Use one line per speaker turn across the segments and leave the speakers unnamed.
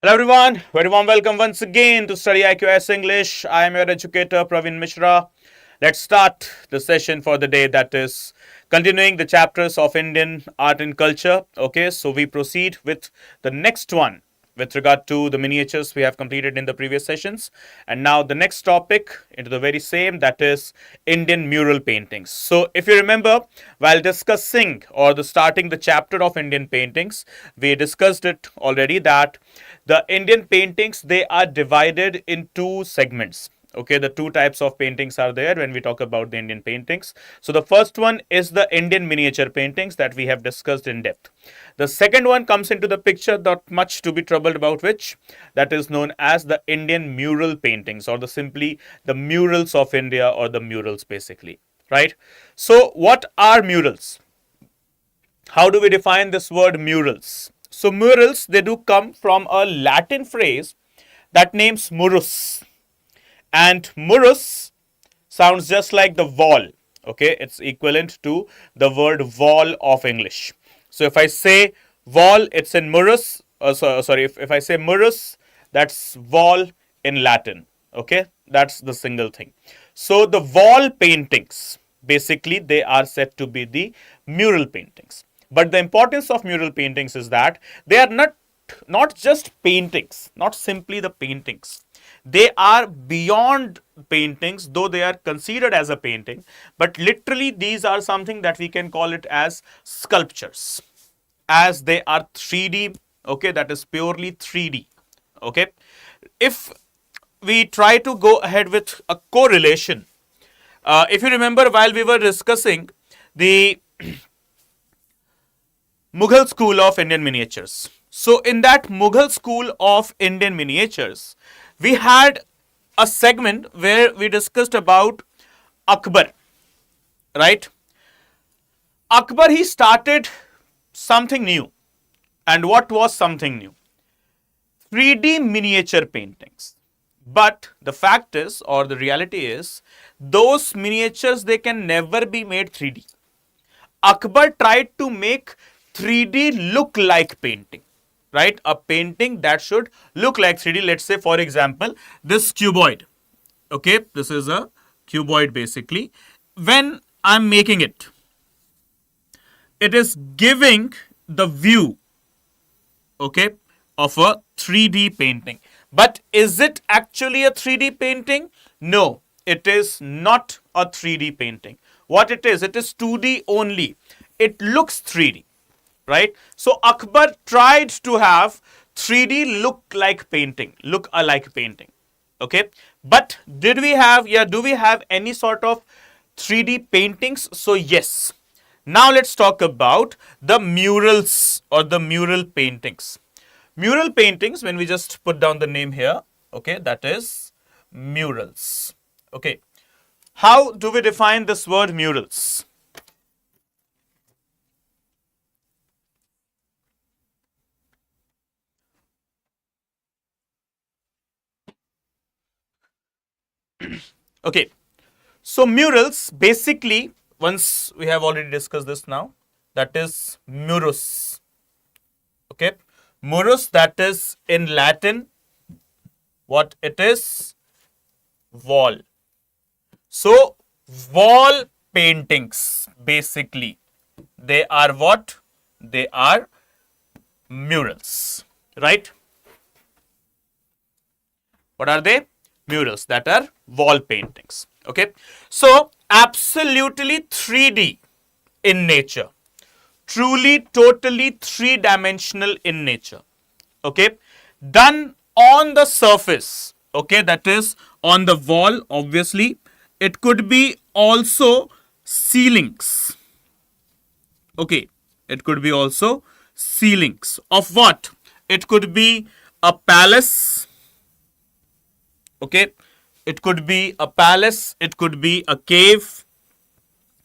Hello everyone, very warm welcome once again to StudyIQ English. I am your educator Praveen Mishra. Let's start the session for the day, that is continuing the chapters of Indian art and culture. Okay, so we proceed with the next one with regard to the miniatures we have completed in the previous sessions. And now the next topic into the very same, that is Indian mural paintings. So if you remember, while discussing or the starting the chapter of Indian paintings, we discussed it already that the Indian paintings, they are divided in two segments. Okay, the two types of paintings are there when we talk about the Indian paintings. So the first one is the Indian miniature paintings that we have discussed in depth. The second one comes into the picture, not much to be troubled about, which that is known as the Indian mural paintings, or the simply the murals of India, or the murals basically, right? So what are murals? How do we define this word murals? So murals, they do come from a Latin phrase that names murus, and murus sounds just like the wall. Okay, it's equivalent to the word wall of English. So if I say wall, it's in murus. If I say murus, that's wall in Latin. Okay, that's the single thing. So the wall paintings, basically, they are said to be the mural paintings. But the importance of mural paintings is that they are not just paintings, not simply the paintings. They are beyond paintings, though they are considered as a painting, but literally these are something that we can call it as sculptures, as they are 3D. Okay, that is purely 3D. Okay, if we try to go ahead with a correlation, if you remember, while we were discussing the Mughal school of Indian miniatures. So, in that Mughal school of Indian miniatures, we had a segment where we discussed about Akbar, right? Akbar, he started something new. And what was something new? 3D miniature paintings. But the fact is, or the reality is, those miniatures, they can never be made 3D. Akbar tried to make 3D look like painting, right? A painting that should look like 3D. Let's say, for example, this cuboid. Okay, this is a cuboid basically. When I'm making it, it is giving the view, okay, of a 3D painting. But is it actually a 3D painting? No, it is not a 3D painting. What it is 2D only. It looks 3D, right? So Akbar tried to have 3D look like painting, look alike painting. Okay, but do we have any sort of 3D paintings? So yes. Now let's talk about the murals or the mural paintings. Mural paintings, when we just put down the name here, okay, that is murals. Okay, how do we define this word murals? Okay, so murals basically, once we have already discussed this now, that is murus. Okay, murus, that is in Latin, what it is? Wall. So wall paintings basically, they are what? They are murals, right? What are they? Murals, that are wall paintings. Okay, so absolutely 3D in nature, truly totally three-dimensional in nature. Okay, done on the surface. Okay, that is on the wall. Obviously, it could be also ceilings. Okay, it could be also ceilings of what? It could be a palace. Okay, it could be a palace, it could be a cave,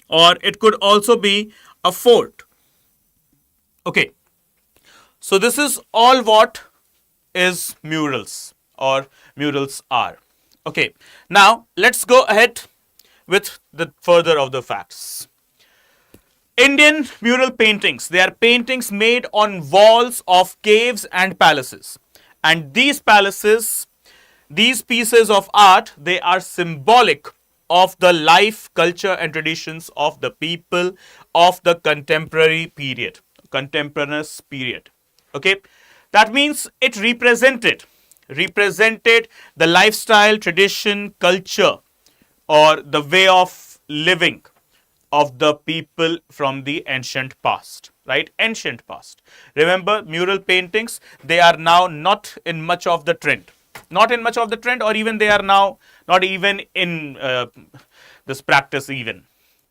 or it could also be a fort. Okay, so this is all what is murals or murals are. Okay, now let's go ahead with the further of the facts. Indian mural paintings, they are paintings made on walls of caves and palaces. And these palaces, these pieces of art, they are symbolic of the life, culture, and traditions of the people of the contemporaneous period. Okay, that means it represented the lifestyle, tradition, culture, or the way of living of the people from the ancient past, right? Ancient past. Remember, mural paintings, they are now not in much of the trend. Not in much of the trend, or even they are now not even in this practice even,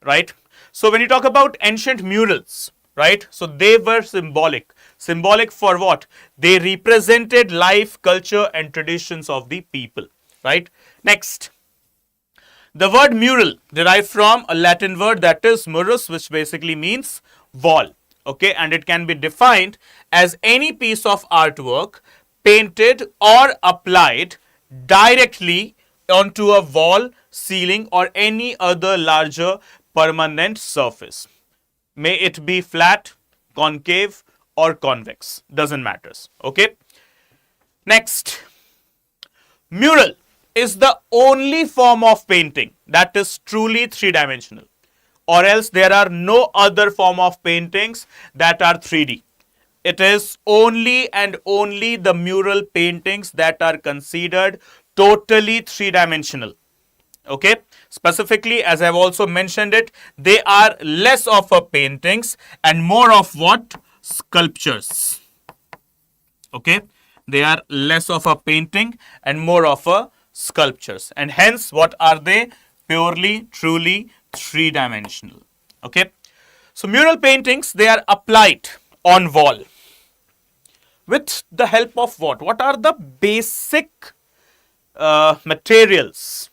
right? So when you talk about ancient murals, right? So they were symbolic. Symbolic for what? They represented life, culture, and traditions of the people, right? Next. The word mural derived from a Latin word that is murus, which basically means wall. Okay, and it can be defined as any piece of artwork painted or applied directly onto a wall, ceiling, or any other larger permanent surface. May it be flat, concave, or convex. Doesn't matter. Okay. Next. Mural is the only form of painting that is truly three-dimensional, or else there are no other form of paintings that are 3D. It is only and only the mural paintings that are considered totally three-dimensional. Okay, specifically, as I've also mentioned it, they are less of a paintings and more of what? Sculptures. Okay, they are less of a painting and more of a sculptures, and hence what are they? Purely, truly three-dimensional. Okay, so mural paintings, they are applied on wall with the help of what? What are the basic materials,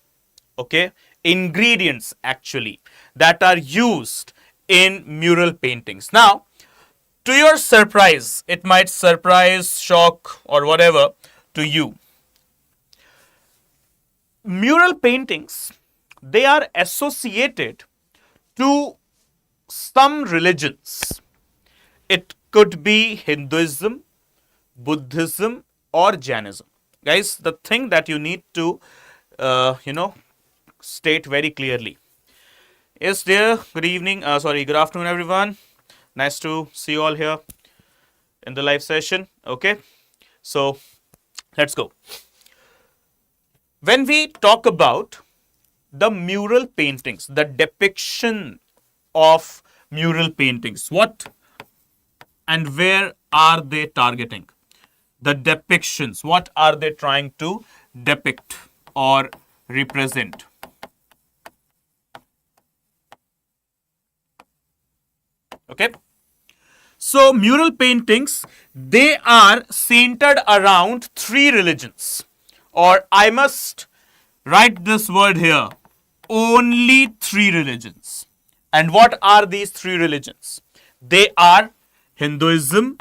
okay, ingredients actually that are used in mural paintings? Now, to your surprise, it might surprise, shock, or whatever to you. Mural paintings, they are associated to some religions. It could be Hinduism, Buddhism, or Jainism. Guys, the thing that you need to, state very clearly is there. Good evening, good afternoon, everyone. Nice to see you all here in the live session. Okay, so let's go. When we talk about the mural paintings, the depiction of mural paintings, what and where are they targeting? The depictions, what are they trying to depict or represent? Okay. So mural paintings, they are centered around three religions, or I must write this word here, only three religions. And what are these three religions? They are Hinduism,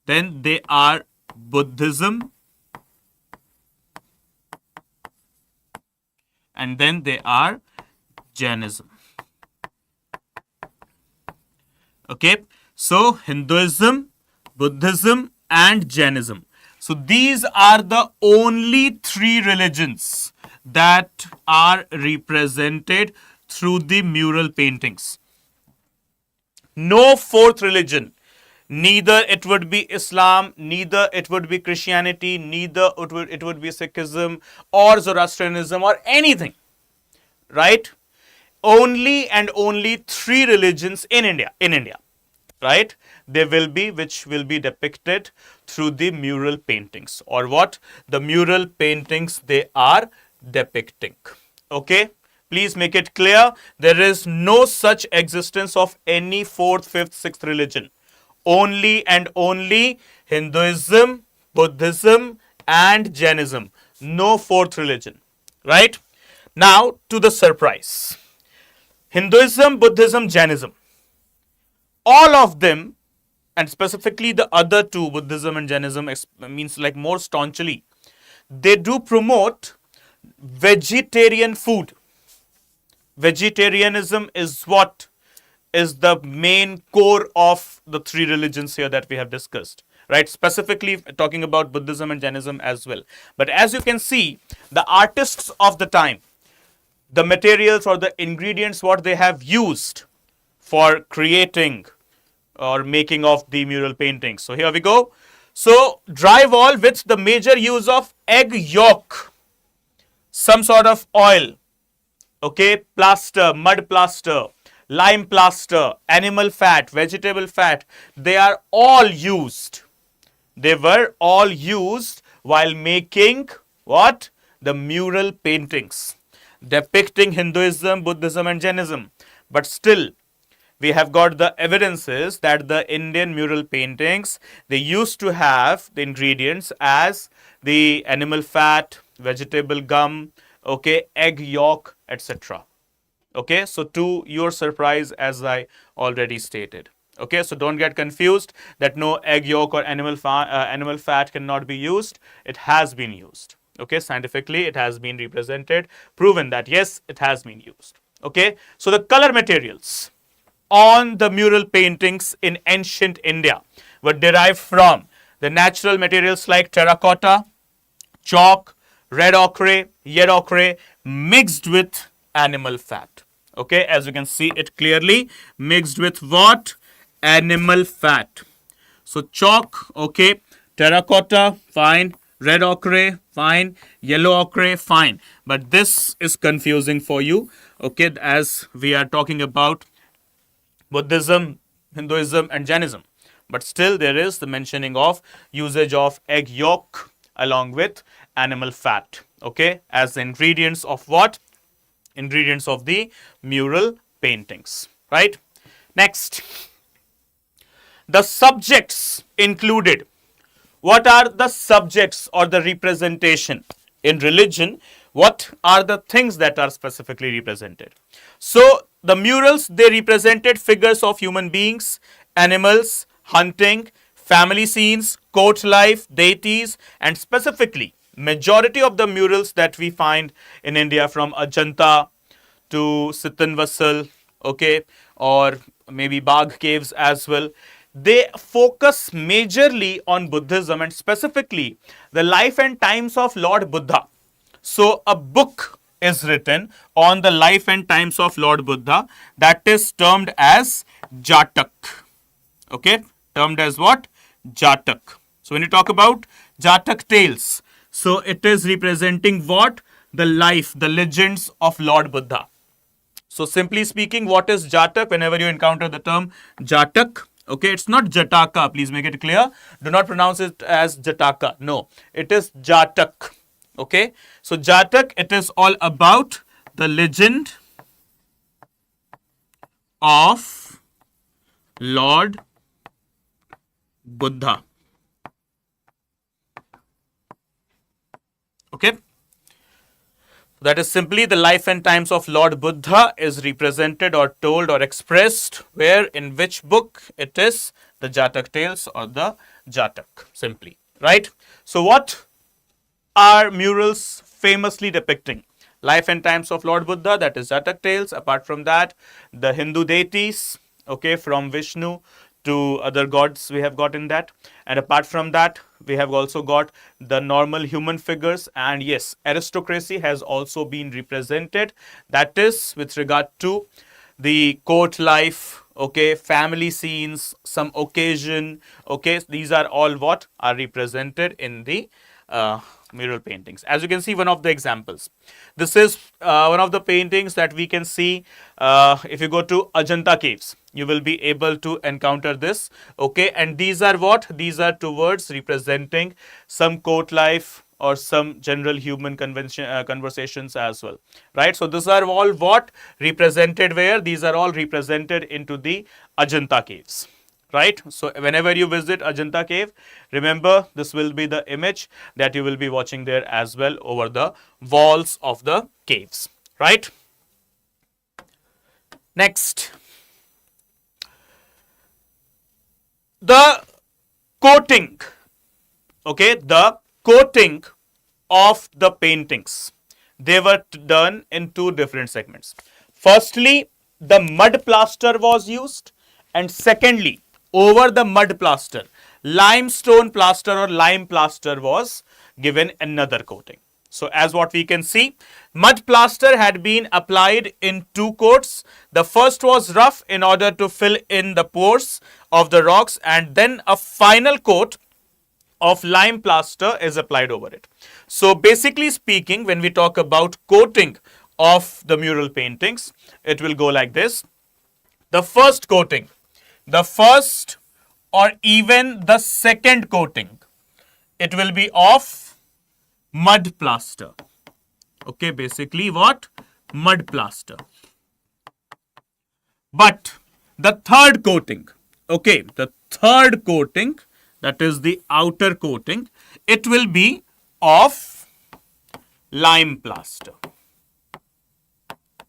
then they are Buddhism, and then they are Jainism. Okay, so Hinduism, Buddhism, and Jainism. So these are the only three religions that are represented through the mural paintings. No fourth religion. Neither it would be Islam, neither it would be Christianity, neither it would be Sikhism or Zoroastrianism or anything. Right? Only and only three religions in India. Right? They will be, which will be depicted through the mural paintings, or what the mural paintings they are depicting. Okay, please make it clear, there is no such existence of any fourth, fifth, sixth religion. Only and only Hinduism, Buddhism, and Jainism. No fourth religion. Right? Now to the surprise. Hinduism, Buddhism, Jainism. All of them, and specifically the other two, Buddhism and Jainism, means like more staunchly, they do promote vegetarian food. Vegetarianism is what is the main core of the three religions here that we have discussed, right? Specifically talking about Buddhism and Jainism as well. But as you can see, the artists of the time, the materials or the ingredients what they have used for creating or making of the mural paintings. So here we go. So drywall with the major use of egg yolk, some sort of oil, okay, plaster, mud plaster, lime plaster, animal fat, vegetable fat, they are all used. They were all used while making what? The mural paintings depicting Hinduism, Buddhism and Jainism. But still, we have got the evidences that the Indian mural paintings, they used to have the ingredients as the animal fat, vegetable gum, okay, egg yolk, etc. Okay, so to your surprise, as I already stated. Okay, so don't get confused that no egg yolk or animal fat cannot be used. It has been used. Okay, scientifically it has been represented, proven that yes, it has been used. Okay, so the color materials on the mural paintings in ancient India were derived from the natural materials like terracotta, chalk, red ochre, yellow ochre, mixed with animal fat. Okay, as you can see it clearly, mixed with what? Animal fat. So chalk, okay, terracotta, fine, red ochre, fine, yellow ochre, fine. But this is confusing for you, okay, as we are talking about Buddhism, Hinduism and Jainism. But still there is the mentioning of usage of egg yolk along with animal fat, okay, as the ingredients of what? Ingredients of the mural paintings, right? Next, the subjects included. What are the subjects or the representation in religion? What are the things that are specifically represented? So the murals, they represented figures of human beings, animals, hunting, family scenes, court life, deities, and specifically majority of the murals that we find in India from Ajanta to Sitan Vasal, okay, or maybe Bagh caves as well, they focus majorly on Buddhism and specifically the life and times of Lord Buddha. So a book is written on the life and times of Lord Buddha that is termed as Jatak. Okay, termed as what? Jatak. So when you talk about Jatak tales, so it is representing what? The life, the legends of Lord Buddha. So simply speaking, what is Jatak? Whenever you encounter the term Jatak, okay, it's not Jataka, please make it clear. Do not pronounce it as Jataka. No, it is Jatak. Okay, so Jatak, it is all about the legend of Lord Buddha. Okay, that is simply the life and times of Lord Buddha is represented or told or expressed where, in which book? It is the Jatak tales or the Jatak, simply, right? So what are murals famously depicting? Life and times of Lord Buddha, that is Jatak tales. Apart from that, the Hindu deities, okay, from Vishnu to other gods we have got in that. And apart from that, we have also got the normal human figures, and yes, aristocracy has also been represented. That is with regard to the court life, okay, family scenes, some occasion, okay, these are all what are represented in the mural paintings. As you can see, one of the examples. This is one of the paintings that we can see if you go to Ajanta caves. You will be able to encounter this. Okay, and these are what? These are towards representing some court life or some general human conversations as well, right? So these are all what represented where? These are all represented into the Ajanta caves. Right, so whenever you visit Ajanta cave, remember this will be the image that you will be watching there as well over the walls of the caves, right? Next, the coating, okay, the coating of the paintings, they were done in two different segments. Firstly, the mud plaster was used, and secondly, over the mud plaster, limestone plaster or lime plaster was given another coating. So as what we can see, mud plaster had been applied in two coats. The first was rough in order to fill in the pores of the rocks, and then a final coat of lime plaster is applied over it. So basically speaking, when we talk about coating of the mural paintings, it will go like this. The first coating, the first or even the second coating, it will be of mud plaster. Okay, basically what? Mud plaster. But the third coating, okay, the third coating, that is the outer coating, it will be of lime plaster.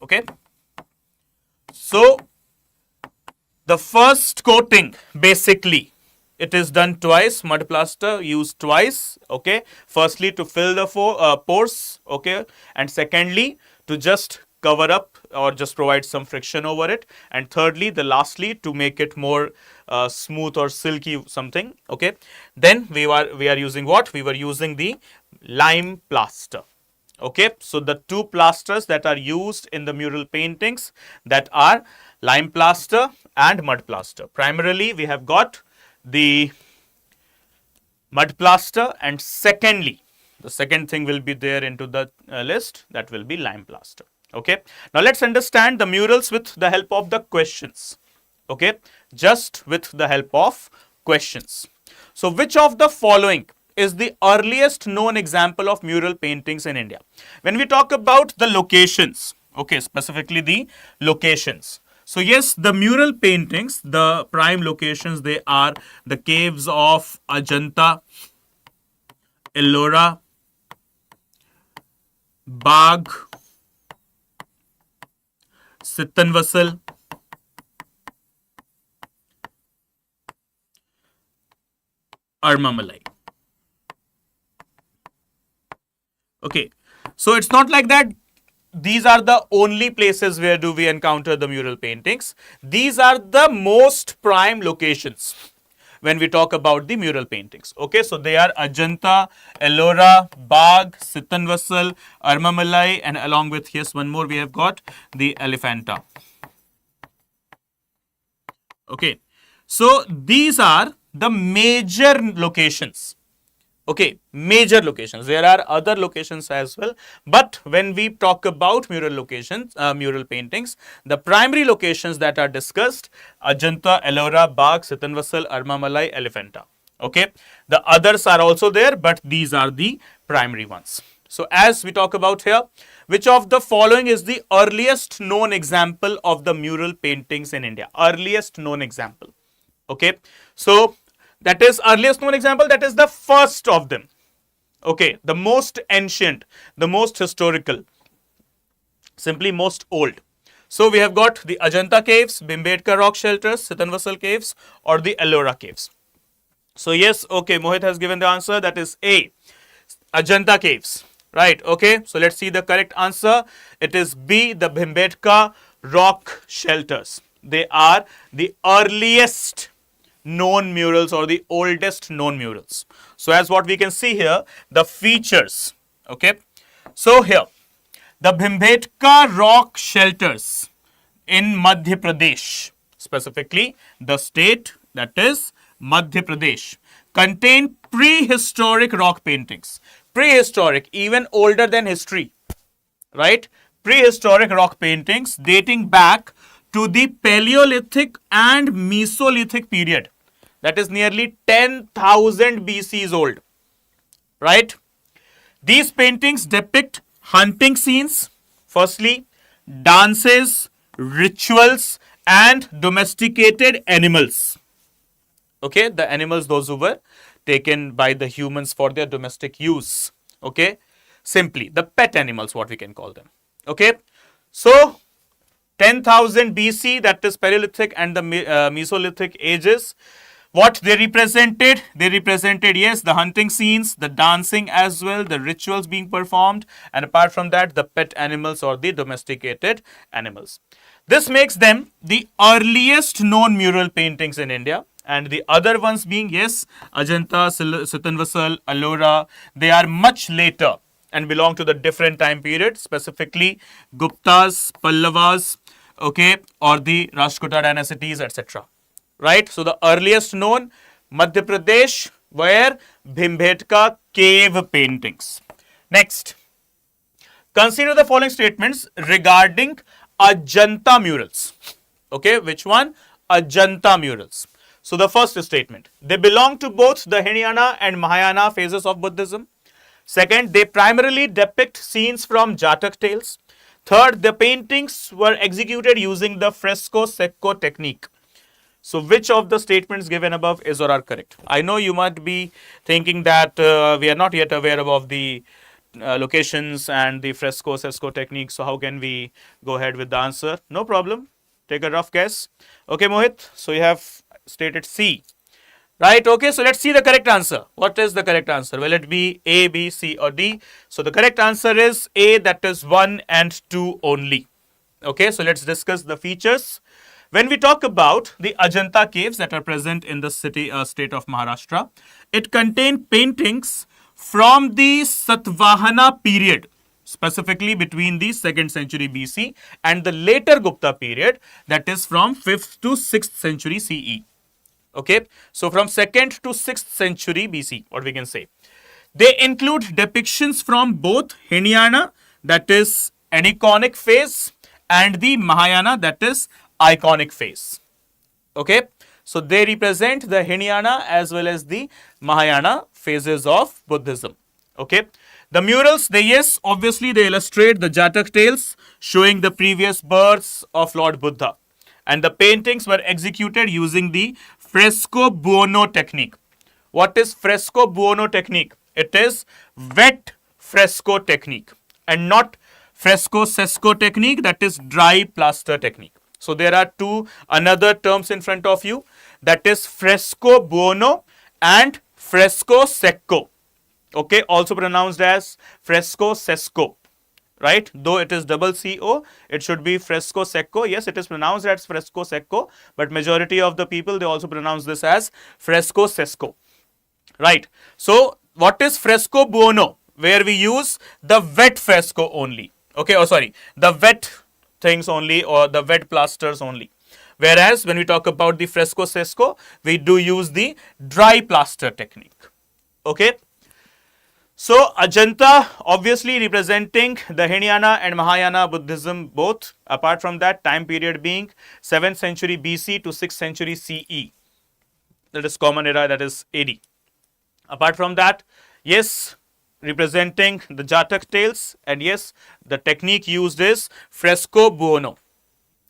Okay. So the first coating, basically, it is done twice. Mud plaster used twice. Okay. Firstly, to fill the pores. Okay. And secondly, to just cover up or just provide some friction over it. And thirdly, lastly, to make it more smooth or silky something. Okay. Then we are using what? We were using the lime plaster. Okay, so the two plasters that are used in the mural paintings, that are lime plaster and mud plaster. Primarily, we have got the mud plaster, and secondly, the second thing will be there into the list, that will be lime plaster. Okay, now let's understand the murals with the help of the questions. Okay, just with the help of questions. So which of the following is the earliest known example of mural paintings in India? When we talk about the locations, okay, specifically the locations. So yes, the mural paintings, the prime locations, they are the caves of Ajanta, Ellora, Bagh, Sittanvasal, Armamalai. Okay, so it's not like that these are the only places where do we encounter the mural paintings. These are the most prime locations when we talk about the mural paintings. Okay, so they are Ajanta, Ellora, Bagh, Sittanvasal, Armamalai, and along with, yes, one more we have got the Elephanta. Okay, so these are the major locations. Okay, major locations. There are other locations as well, but when we talk about mural locations, mural paintings, the primary locations that are discussed: Ajanta, Ellora, Bagh, Sittanvasal, Armamalai, Elephanta. Okay, the others are also there, but these are the primary ones. So as we talk about here, which of the following is the earliest known example of the mural paintings in India? Earliest known example. Okay, so that is earliest known example, that is the first of them. Okay, the most ancient, the most historical, simply most old. So we have got the Ajanta caves, Bhimbedkar rock shelters, Sittanvasal caves, or the Ellora caves. So yes, okay, Mohit has given the answer, that is A, Ajanta caves. Right, okay, so let's see the correct answer. It is B, the Bhimbedkar rock shelters. They are the earliest known murals or the oldest known murals. So as what we can see here, the features. Okay, so here the Bhimbedkar rock shelters in Madhya Pradesh, specifically the state, that is Madhya Pradesh, contain prehistoric rock paintings. Prehistoric, even older than history, right? Prehistoric rock paintings dating back to the Paleolithic and Mesolithic period. That is nearly 10,000 BC is old, right? These paintings depict hunting scenes, firstly, dances, rituals, and domesticated animals. Okay, the animals, those who were taken by the humans for their domestic use. Okay, simply the pet animals, what we can call them. Okay, so 10,000 BC, that is Paleolithic and the Mesolithic ages. What they represented? They represented, yes, the hunting scenes, the dancing as well, the rituals being performed, and apart from that, the pet animals or the domesticated animals. This makes them the earliest known mural paintings in India. And the other ones being, yes, Ajanta, Sitanvasal, Ellora, they are much later and belong to the different time period, specifically Guptas, Pallavas, okay, or the Rashtrakuta dynasties, etc. Right? So the earliest known, Madhya Pradesh, where Bhimbedka cave paintings. Next, consider the following statements regarding Ajanta murals. Okay, which one? Ajanta murals. So the first statement, they belong to both the Hinayana and Mahayana phases of Buddhism. Second, they primarily depict scenes from Jatak tales. Third, the paintings were executed using the fresco secco technique. So which of the statements given above is or are correct? I know you might be thinking that we are not yet aware of the locations and the fresco secco technique. So how can we go ahead with the answer? No problem. Take a rough guess. Okay, Mohit. So you have stated C. Right, okay, so let's see the correct answer. What is the correct answer? Will it be A, B, C or D? So the correct answer is A, that is 1 and 2 only. Okay, so let's discuss the features. When we talk about the Ajanta caves that are present in the state of Maharashtra, it contains paintings from the Satvahana period, specifically between the 2nd century BC and the later Gupta period, that is from 5th to 6th century CE. Okay, so from 2nd to 6th century BC, what we can say. They include depictions from both Hinayana, that is aniconic phase, and the Mahayana, that is iconic phase. Okay, so they represent the Hinayana as well as the Mahayana phases of Buddhism. Okay, the murals, yes, obviously they illustrate the Jatak tales showing the previous births of Lord Buddha. And the paintings were executed using the fresco buono technique. What is fresco buono technique? It is wet fresco technique and not fresco sesco technique, that is dry plaster technique. So there are two another terms in front of you, that is fresco buono and fresco secco. Okay, also pronounced as fresco sesco. Right, though it is double CO, it should be fresco secco. Yes, it is pronounced as fresco secco, but majority of the people, they also pronounce this as fresco sesco. Right, so what is fresco buono? Where we use the wet fresco only. Okay, oh sorry, the wet things only or the wet plasters only. Whereas when we talk about the fresco sesco, we do use the dry plaster technique. Okay. So Ajanta obviously representing the Hinayana and Mahayana Buddhism both. Apart from that, time period being 7th century BC to 6th century CE. That is common era, that is AD. Apart from that, yes, representing the Jatak tales, and yes, the technique used is fresco buono.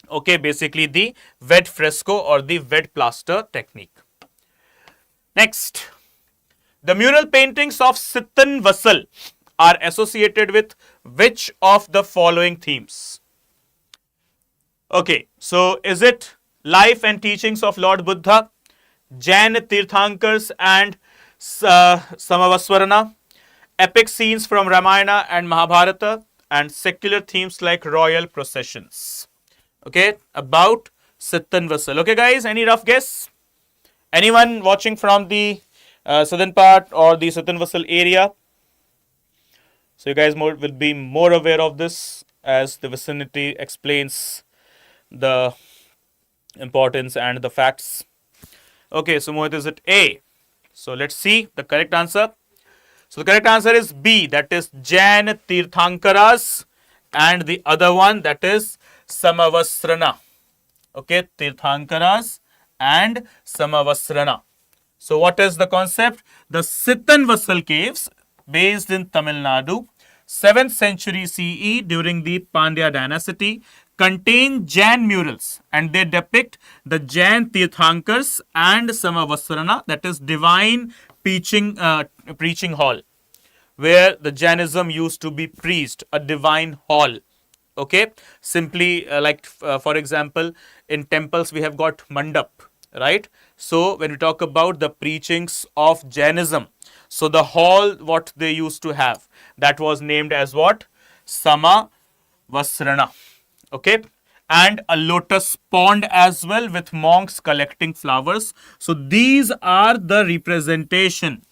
Okay, basically the wet fresco or the wet plaster technique. Next. The mural paintings of Sitan Vasal are associated with which of the following themes? Okay, so is it life and teachings of Lord Buddha, Jain Tirthankars and Samavaswarana, epic scenes from Ramayana and Mahabharata, and secular themes like royal processions? Okay, about Sitan Vasal. Okay guys, any rough guess? Anyone watching from the southern part or the Sitan Vasal area? So you guys will be more aware of this as the vicinity explains the importance and the facts. Okay, so Mohit, is it A? So let's see the correct answer. So the correct answer is B, that is Jain Tirthankaras, and the other one, that is Samavasrana. Okay, Tirthankaras and Samavasrana. So what is the concept? The Sitan Vasal caves based in Tamil Nadu, 7th century CE during the Pandya dynasty, contain Jain murals and they depict the Jain Tirthankars and Samavasrana, that is divine preaching hall, where the Jainism used to be preached, a divine hall. Okay, simply for example, in temples we have got mandap, right? So when we talk about the preachings of Jainism, so the hall what they used to have, that was named as what? Sama Vasrana. Okay, and a lotus pond as well with monks collecting flowers. So these are the representation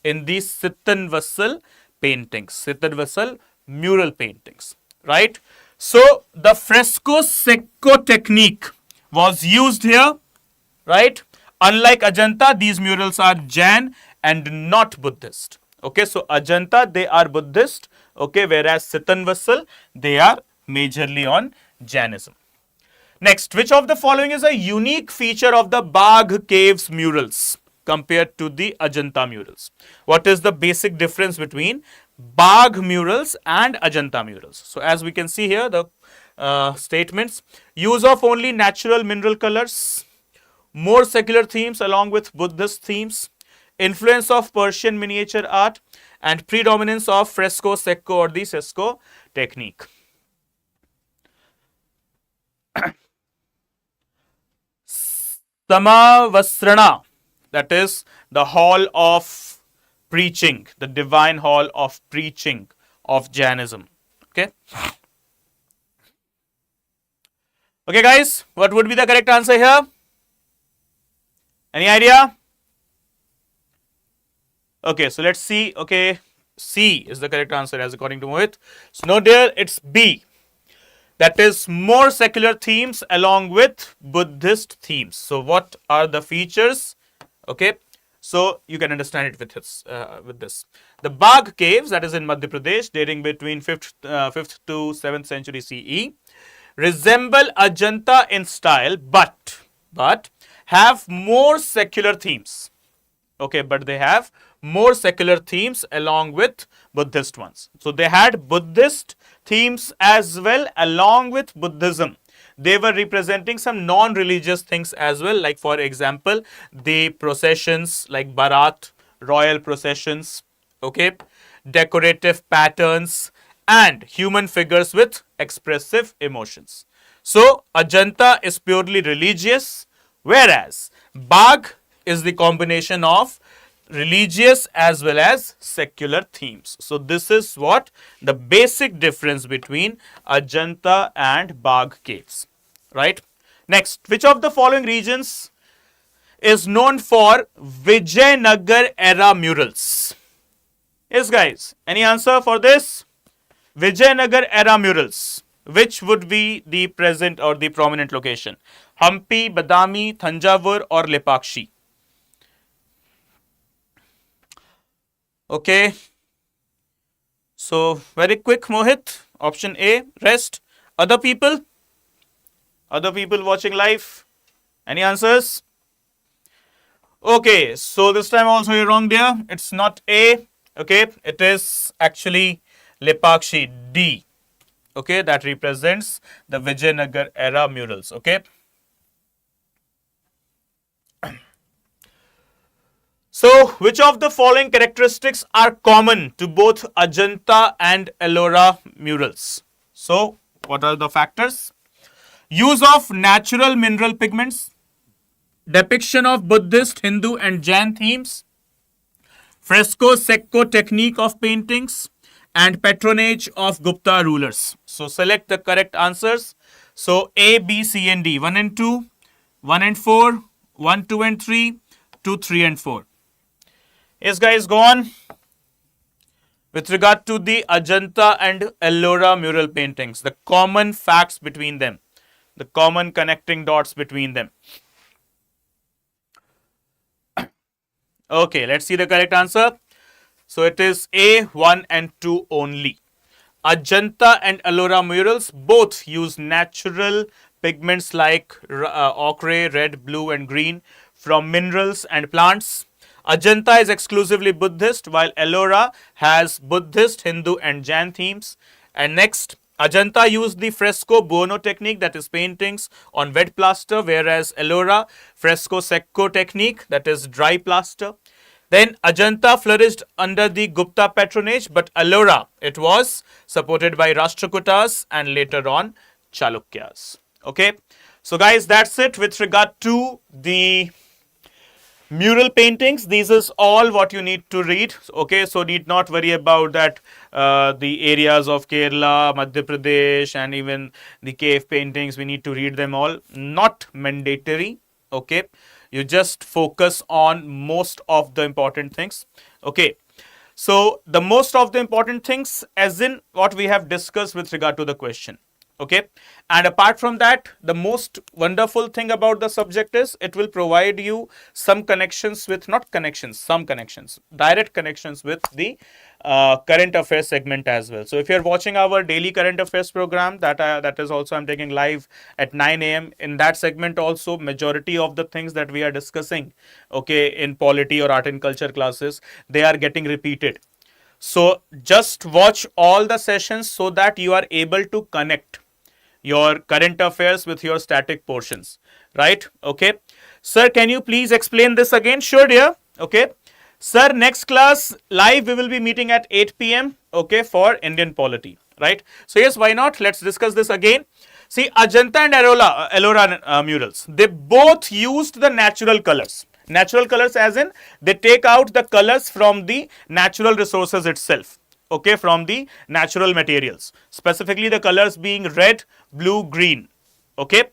in these Sitan Vassal paintings, Sitan Vassal mural paintings, right? So the fresco secco technique was used here, right? Unlike Ajanta, these murals are Jain and not Buddhist. Okay, so Ajanta, they are Buddhist, okay, whereas Sitan Vassal, they are majorly on Jainism. Next, which of the following is a unique feature of the Bagh Caves murals compared to the Ajanta murals? What is the basic difference between Bagh murals and Ajanta murals? So, as we can see here, the statements: use of only natural mineral colors, more secular themes along with Buddhist themes, influence of Persian miniature art, and predominance of fresco secco or the sesco technique. Samavasrana, that is the hall of preaching, the divine hall of preaching of Jainism. Okay. Okay, guys, what would be the correct answer here? Any idea? Okay, so let's see. Okay, C is the correct answer as according to Mohit. So, no, dear, it's B. That is more secular themes along with Buddhist themes. So, what are the features? Okay, so you can understand it with this. The Bagh caves, that is in Madhya Pradesh, dating between 5th to 7th century CE, resemble Ajanta in style, but have more secular themes. Okay, but they have more secular themes along with Buddhist ones. So they had Buddhist themes as well along with Buddhism. They were representing some non-religious things as well, like for example, the processions like Bharat, royal processions, okay, decorative patterns and human figures with expressive emotions. So Ajanta is purely religious, whereas Bagh is the combination of religious as well as secular themes. So this is what the basic difference between Ajanta and Bagh caves, right? Next, which of the following regions is known for Vijayanagar era murals? Yes, guys, any answer for this? Vijayanagar era murals. Which would be the present or the prominent location? Hampi, Badami, Thanjavur or Lepakshi? Okay. So, very quick, Mohit. Option A, rest. Other people? Other people watching live? Any answers? Okay. So, this time also you're wrong there. It's not A. Okay. It is actually Lepakshi, D. Okay. That represents the Vijayanagar era murals. Okay. So, which of the following characteristics are common to both Ajanta and Ellora murals? So, what are the factors? Use of natural mineral pigments, depiction of Buddhist, Hindu and Jain themes, fresco secco technique of paintings, and patronage of Gupta rulers. So, select the correct answers. So, A, B, C and D, 1 and 2, 1 and 4, 1, 2 and 3, 2, 3 and 4. Yes, guys, go on. With regard to the Ajanta and Ellora mural paintings, the common facts between them, the common connecting dots between them. Okay, let's see the correct answer. So it is A, 1 and 2 only. Ajanta and Ellora murals both use natural pigments like ochre, red, blue and green from minerals and plants. Ajanta is exclusively Buddhist, while Ellora has Buddhist, Hindu and Jain themes. And next, Ajanta used the fresco buono technique, that is paintings on wet plaster, whereas Ellora fresco secco technique, that is dry plaster. Then Ajanta flourished under the Gupta patronage, but Ellora, it was supported by Rashtrakutas and later on Chalukyas. Okay. So guys, that's it with regard to the mural paintings. This is all what you need to read. Okay, so need not worry about that. The areas of Kerala, Madhya Pradesh, and even the cave paintings, we need to read them all. Not mandatory. Okay, you just focus on most of the important things. Okay, so the most of the important things, as in what we have discussed with regard to the question. Okay, and apart from that, the most wonderful thing about the subject is it will provide you some connections with, not connections, some connections, direct connections with the current affairs segment as well. So if you're watching our daily current affairs program, that is also I'm taking live at 9 a.m. in that segment also, majority of the things that we are discussing, okay, in polity or art and culture classes, they are getting repeated. So just watch all the sessions so that you are able to connect your current affairs with your static portions, right? Okay, sir, can you please explain this again? Sure, dear. Okay, sir, next class live we will be meeting at 8 p.m. okay, for Indian polity, right? So yes, why not, let's discuss this again. See, Ajanta and Ellora murals, they both used the natural colors. Natural colors as in they take out the colors from the natural resources itself, okay, from the natural materials, specifically the colors being red, blue, green, okay.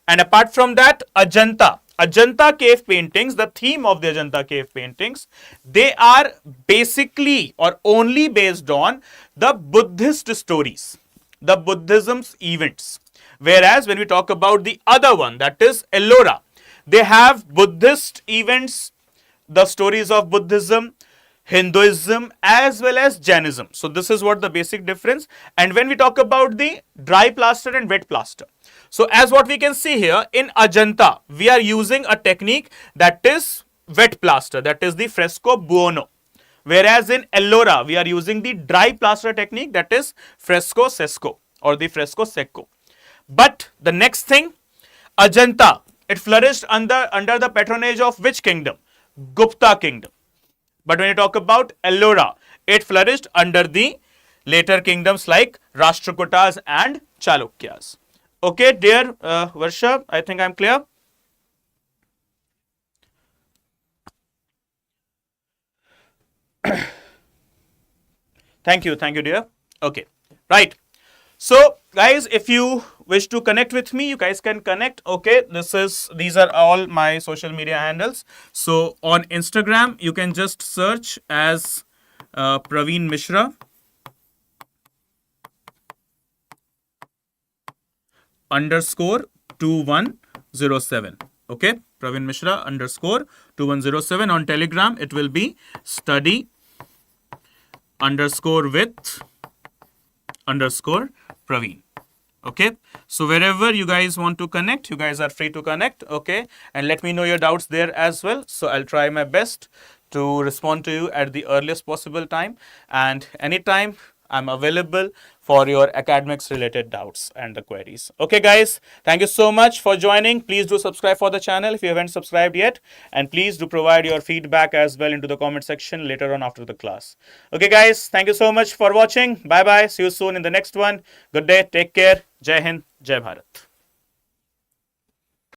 And apart from that, Ajanta cave paintings, the theme of the Ajanta cave paintings, they are basically or only based on the Buddhist stories, the Buddhism's events. Whereas when we talk about the other one, that is Ellora, they have Buddhist events, the stories of Buddhism, Hinduism, as well as Jainism. So this is what the basic difference. And when we talk about the dry plaster and wet plaster, so as what we can see here in Ajanta, we are using a technique that is wet plaster, that is the fresco buono. Whereas in Ellora, we are using the dry plaster technique, that is fresco secco or the fresco secco. But the next thing, Ajanta, it flourished under the patronage of which kingdom? Gupta kingdom. But when you talk about Ellora, it flourished under the later kingdoms like Rashtrakutas and Chalukyas. Okay, dear Varsha, I think I'm clear. Thank you, dear. Okay, right. So guys, if you wish to connect with me, you guys can connect. Okay, these are all my social media handles. So on Instagram, you can just search as Praveen Mishra underscore 2107. Okay, Praveen Mishra underscore 2107. On Telegram, it will be study underscore with underscore Praveen. Okay, so wherever you guys want to connect, you guys are free to connect. Okay, and let me know your doubts there as well. So I'll try my best to respond to you at the earliest possible time, and anytime I'm available for your academics related doubts and the queries. Okay guys, thank you so much for joining. Please do subscribe for the channel if you haven't subscribed yet, and please do provide your feedback as well into the comment section later on after the class. Okay guys, thank you so much for watching. Bye bye, see you soon in the next one. Good day, take care. Jai Hind, Jai Bharat.